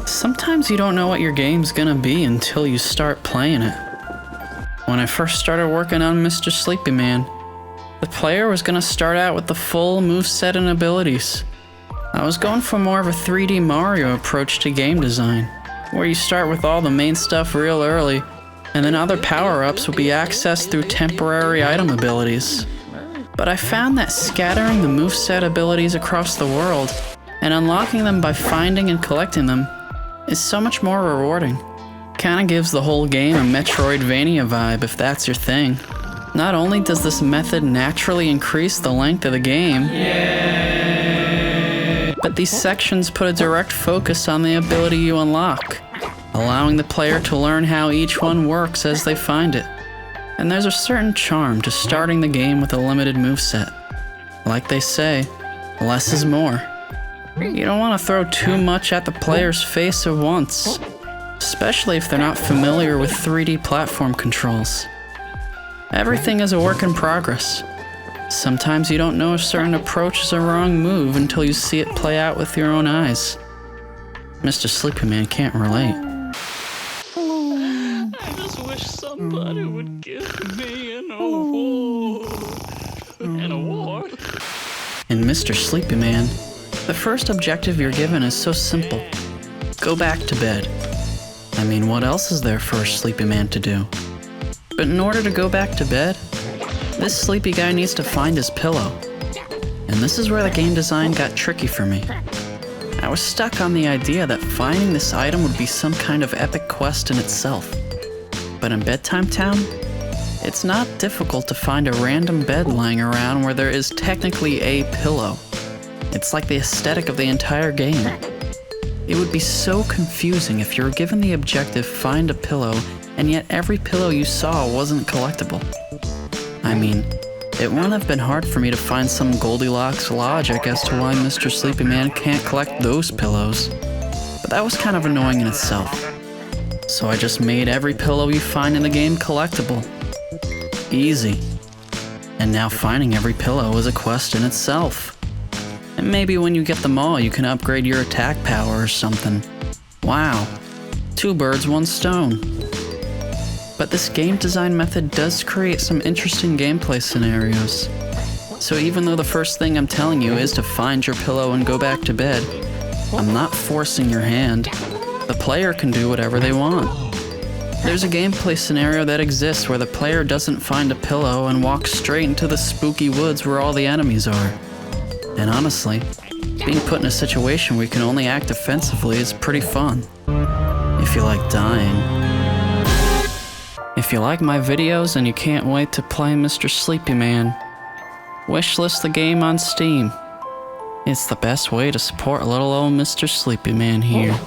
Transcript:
Sometimes you don't know what your game's gonna be until you start playing it. When I first started working on Mr. Sleepy Man, the player was gonna start out with the full moveset and abilities. I was going for more of a 3D Mario approach to game design, where you start with all the main stuff real early, and then other power-ups will be accessed through temporary item abilities. But I found that scattering the moveset abilities across the world and unlocking them by finding and collecting them is so much more rewarding. Kinda gives the whole game a Metroidvania vibe if that's your thing. Not only does this method naturally increase the length of the game, but these sections put a direct focus on the ability you unlock, allowing the player to learn how each one works as they find it. And there's a certain charm to starting the game with a limited moveset. Like they say, less is more. You don't want to throw too much at the player's face at once, especially if they're not familiar with 3D platform controls. Everything is a work in progress. Sometimes you don't know a certain approach is a wrong move until you see it play out with your own eyes. Mr. Sleepy Man can't relate. I just wish somebody would give me an award. An award? In Mr. Sleepy Man, the first objective you're given is so simple. Go back to bed. I mean, what else is there for a sleepy man to do? But in order to go back to bed, this sleepy guy needs to find his pillow. And this is where the game design got tricky for me. I was stuck on the idea that finding this item would be some kind of epic quest in itself. But in Bedtime Town, it's not difficult to find a random bed lying around where there is technically a pillow. It's like the aesthetic of the entire game. It would be so confusing if you were given the objective find a pillow and yet every pillow you saw wasn't collectible. I mean, it wouldn't have been hard for me to find some Goldilocks logic as to why Mr. Sleepy Man can't collect those pillows, but that was kind of annoying in itself. So I just made every pillow you find in the game collectible. Easy. And now finding every pillow is a quest in itself. And maybe when you get them all, you can upgrade your attack power or something. Wow. 2 birds, 1 stone. But this game design method does create some interesting gameplay scenarios. So even though the first thing I'm telling you is to find your pillow and go back to bed, I'm not forcing your hand. The player can do whatever they want. There's a gameplay scenario that exists where the player doesn't find a pillow and walks straight into the spooky woods where all the enemies are. And honestly, being put in a situation where you can only act offensively is pretty fun. If you like dying. If you like my videos and you can't wait to play Mr. Sleepy Man, wishlist the game on Steam. It's the best way to support little old Mr. Sleepy Man here.